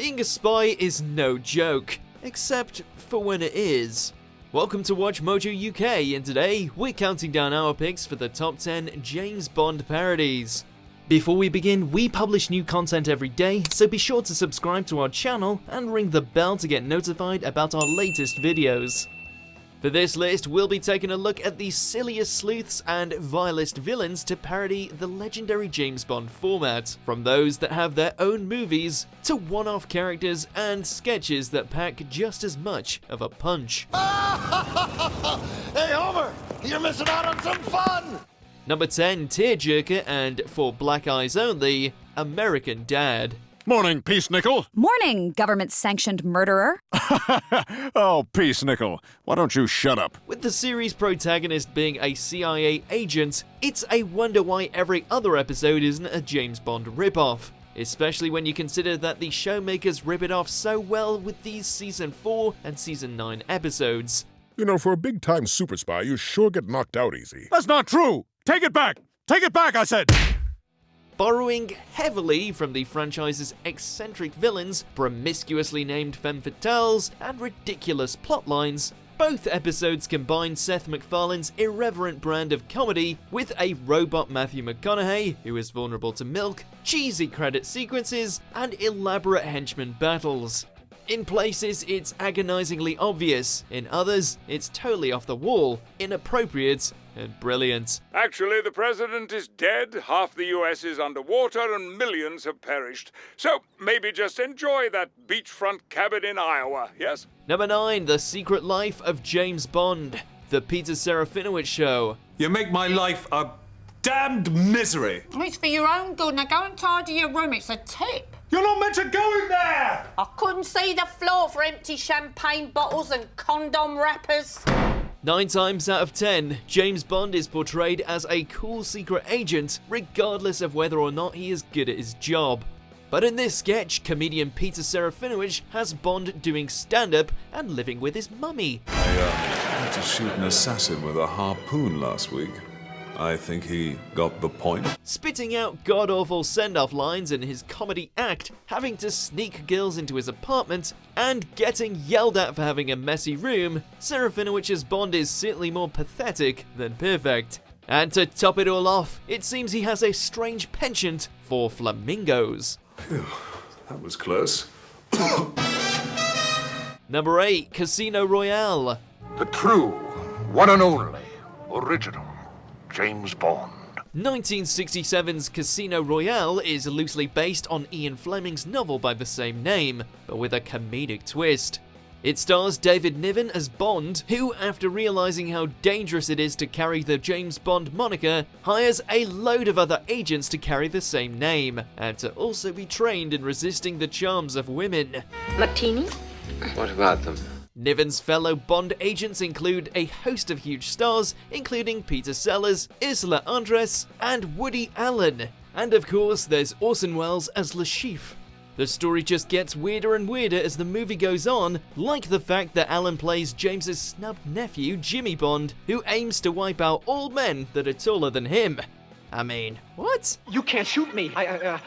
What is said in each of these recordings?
Being a spy is no joke, except for when it is. Welcome to WatchMojo UK, and today we're counting down our picks for the top 10 James Bond parodies. Before we begin, we publish new content every day, so be sure to subscribe to our channel and ring the bell to get notified about our latest videos. For this list, we'll be taking a look at the silliest sleuths and vilest villains to parody the legendary James Bond format, from those that have their own movies to one-off characters and sketches that pack just as much of a punch. Hey Homer, you're missing out on some fun! Number 10, Tearjerker, and for black eyes only, American Dad. Morning, Peace Nickel. Morning, government-sanctioned murderer. Oh, Peace Nickel, why don't you shut up? With the series protagonist being a CIA agent, it's a wonder why every other episode isn't a James Bond ripoff. Especially when you consider that the showmakers rip it off so well with these Season 4 and Season 9 episodes. You know, for a big-time super spy, you sure get knocked out easy. That's not true! Take it back! Take it back, I said! Borrowing heavily from the franchise's eccentric villains, promiscuously named femme fatales, and ridiculous plotlines, both episodes combine Seth MacFarlane's irreverent brand of comedy with a robot Matthew McConaughey, who is vulnerable to milk, cheesy credit sequences, and elaborate henchman battles. In places, it's agonizingly obvious. In others, it's totally off the wall, inappropriate, and brilliant. Actually, the president is dead, half the US is underwater, and millions have perished. So maybe just enjoy that beachfront cabin in Iowa, yes? Number 9, The Secret Life of James Bond. The Peter Serafinowicz Show. You make my life a damned misery. It's for your own good. Now go and tidy your room. It's a tip. You're not meant to go in there! I couldn't see the floor for empty champagne bottles and condom wrappers. 9 times out of 10, James Bond is portrayed as a cool secret agent, regardless of whether or not he is good at his job. But in this sketch, comedian Peter Serafinowicz has Bond doing stand-up and living with his mummy. I had to shoot an assassin with a harpoon last week. I think he got the point. Spitting out god-awful send-off lines in his comedy act, having to sneak girls into his apartment, and getting yelled at for having a messy room, Serafinowicz's Bond is certainly more pathetic than perfect. And to top it all off, it seems he has a strange penchant for flamingos. Phew, that was close. Number 8, Casino Royale. The true, one and only, original James Bond. 1967's Casino Royale is loosely based on Ian Fleming's novel by the same name, but with a comedic twist. It stars David Niven as Bond, who, after realizing how dangerous it is to carry the James Bond moniker, hires a load of other agents to carry the same name, and to also be trained in resisting the charms of women. Martini? What about them? Niven's fellow Bond agents include a host of huge stars, including Peter Sellers, Ursula Andress, and Woody Allen. And of course, there's Orson Welles as Le Chiffre. The story just gets weirder and weirder as the movie goes on, like the fact that Allen plays James's snubbed nephew, Jimmy Bond, who aims to wipe out all men that are taller than him. I mean, what? You can't shoot me. I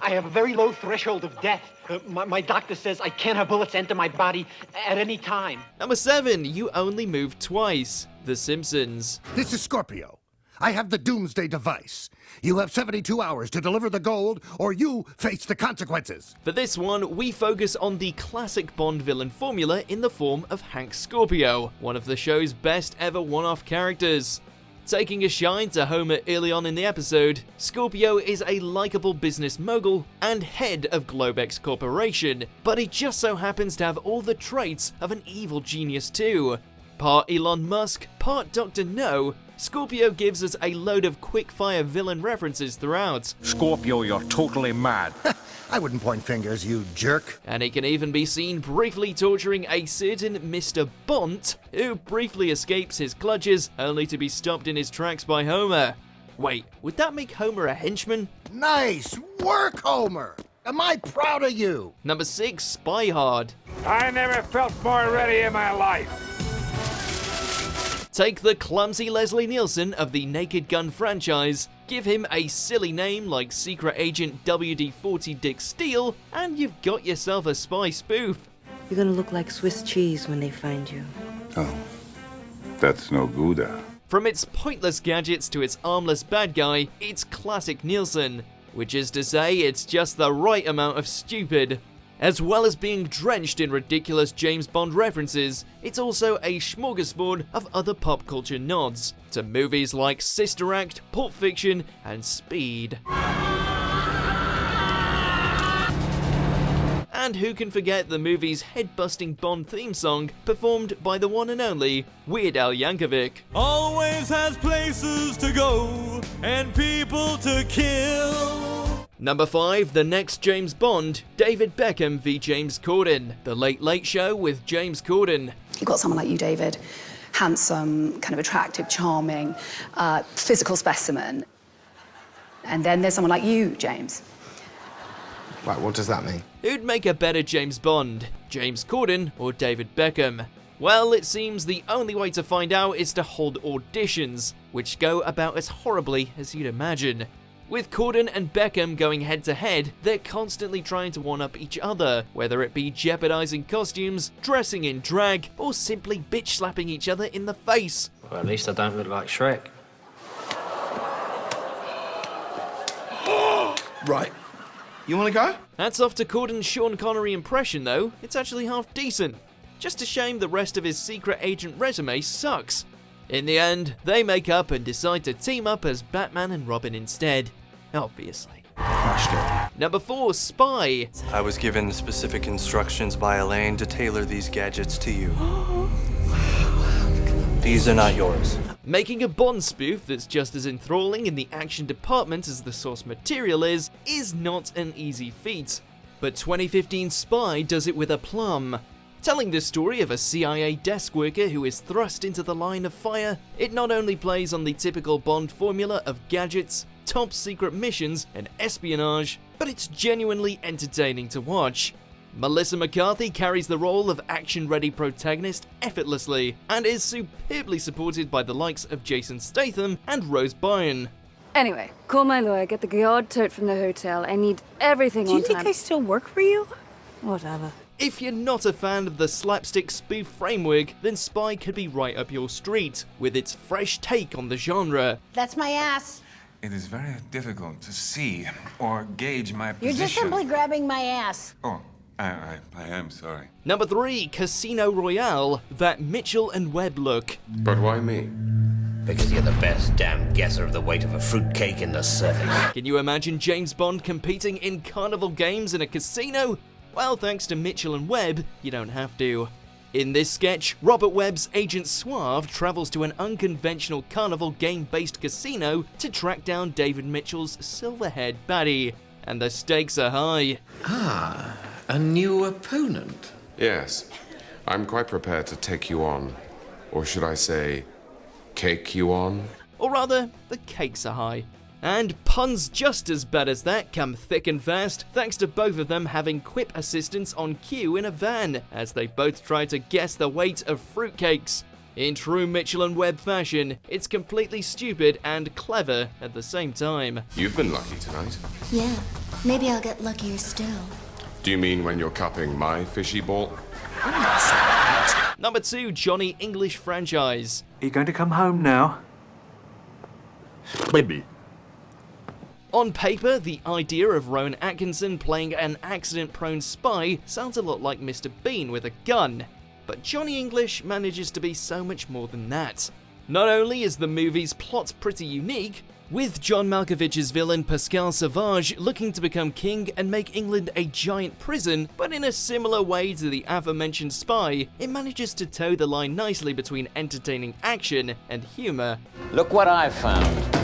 have a very low threshold of death. My doctor says I can't have bullets enter my body at any time. Number 7, You Only Move Twice. The Simpsons. This is Scorpio. I have the Doomsday device. You have 72 hours to deliver the gold, or you face the consequences. For this one, we focus on the classic Bond villain formula in the form of Hank Scorpio, one of the show's best ever one-off characters. Taking a shine to Homer early on in the episode, Scorpio is a likable business mogul and head of Globex Corporation, but he just so happens to have all the traits of an evil genius too. Part Elon Musk, part Dr. No, Scorpio gives us a load of quick-fire villain references throughout. Scorpio, you're totally mad. I wouldn't point fingers, you jerk. And he can even be seen briefly torturing a certain Mr. Bont, who briefly escapes his clutches, only to be stopped in his tracks by Homer. Wait, would that make Homer a henchman? Nice work, Homer! Am I proud of you? Number 6, Spy Hard. I never felt more ready in my life. Take the clumsy Leslie Nielsen of the Naked Gun franchise Give him a silly name like Secret Agent WD-40 Dick Steele, and you've got yourself a spy spoof. You're gonna look like Swiss cheese when they find you. Oh, that's no Gouda. From its pointless gadgets to its armless bad guy, it's classic Nielsen, which is to say it's just the right amount of stupid. As well as being drenched in ridiculous James Bond references, it's also a smorgasbord of other pop culture nods to movies like Sister Act, Pulp Fiction, and Speed. And who can forget the movie's head-busting Bond theme song, performed by the one and only Weird Al Yankovic. Always has places to go and people to kill. Number 5, the next James Bond, David Beckham v James Corden. The Late Late Show with James Corden. You've got someone like you, David. Handsome, kind of attractive, charming, physical specimen. And then there's someone like you, James. Right, what does that mean? Who'd make a better James Bond, James Corden or David Beckham? Well, it seems the only way to find out is to hold auditions, which go about as horribly as you'd imagine. With Corden and Beckham going head to head, they're constantly trying to one-up each other, whether it be jeopardizing costumes, dressing in drag, or simply bitch-slapping each other in the face. Well, at least I don't look like Shrek. Right. You want to go? Hats off to Corden's Sean Connery impression though, it's actually half decent. Just a shame the rest of his secret agent resume sucks. In the end, they make up and decide to team up as Batman and Robin instead. Obviously. Number 4, Spy. I was given specific instructions by Elaine to tailor these gadgets to you. These are not yours. Making a Bond spoof that's just as enthralling in the action department as the source material is not an easy feat. But 2015 Spy does it with aplomb. Telling the story of a CIA desk worker who is thrust into the line of fire, it not only plays on the typical Bond formula of gadgets, top secret missions, and espionage, but it's genuinely entertaining to watch. Melissa McCarthy carries the role of action-ready protagonist effortlessly, and is superbly supported by the likes of Jason Statham and Rose Byrne. Anyway, call my lawyer, get the Gyod tote from the hotel. I need everything on time. Do you think I still work for you? Whatever. If you're not a fan of the slapstick spoof framework, then Spy could be right up your street, with its fresh take on the genre. That's my ass. It is very difficult to see or gauge my You're position. just simply grabbing my ass. Oh, I am sorry. Number 3, Casino Royale, that Mitchell and Webb look. But why me? Because you're the best damn guesser of the weight of a fruitcake in the service. Can you imagine James Bond competing in carnival games in a casino? Well, thanks to Mitchell and Webb, you don't have to. In this sketch, Robert Webb's Agent Suave travels to an unconventional carnival game-based casino to track down David Mitchell's silver-haired baddie. And the stakes are high. Ah, a new opponent. Yes, I'm quite prepared to take you on. Or should I say, cake you on? Or rather, the cakes are high. And puns just as bad as that come thick and fast, thanks to both of them having quip assistants on cue in a van, as they both try to guess the weight of fruitcakes. In true Mitchell and Webb fashion, it's completely stupid and clever at the same time. You've been lucky tonight. Yeah, maybe I'll get luckier still. Do you mean when you're cupping my fishy ball? Number 2, Johnny English franchise. Are you going to come home now? Maybe. On paper, the idea of Rowan Atkinson playing an accident-prone spy sounds a lot like Mr. Bean with a gun, but Johnny English manages to be so much more than that. Not only is the movie's plot pretty unique, with John Malkovich's villain Pascal Sauvage looking to become king and make England a giant prison, but in a similar way to the aforementioned Spy, it manages to toe the line nicely between entertaining action and humour. Look what I've found.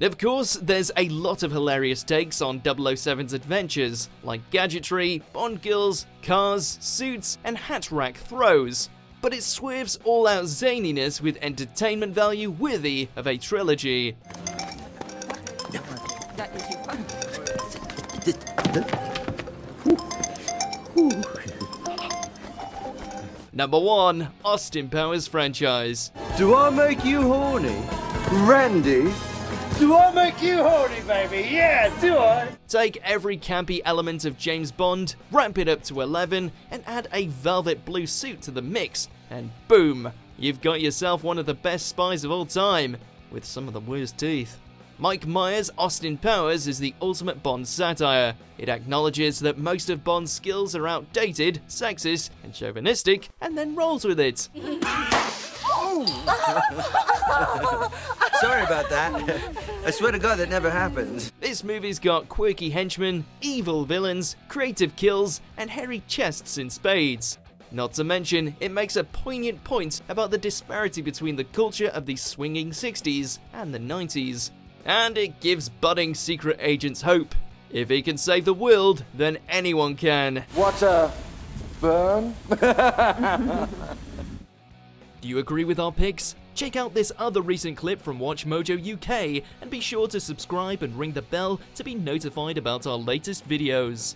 Of course, there's a lot of hilarious takes on 007's adventures, like gadgetry, Bond girls, cars, suits, and hat rack throws. But it swerves all-out zaniness with entertainment value worthy of a trilogy. Number 1, Austin Powers franchise. Do I make you horny? Randy? Do I make you horny, baby? Yeah, do I? Take every campy element of James Bond, ramp it up to 11, and add a velvet blue suit to the mix, and boom, you've got yourself one of the best spies of all time, with some of the worst teeth. Mike Myers' Austin Powers is the ultimate Bond satire. It acknowledges that most of Bond's skills are outdated, sexist, and chauvinistic, and then rolls with it. Sorry about that. I swear to God that never happened. This movie's got quirky henchmen, evil villains, creative kills, and hairy chests in spades. Not to mention, it makes a poignant point about the disparity between the culture of the swinging 60s and the 90s. And it gives budding secret agents hope. If he can save the world, then anyone can. What a burn. Do you agree with our picks? Check out this other recent clip from WatchMojo UK and be sure to subscribe and ring the bell to be notified about our latest videos.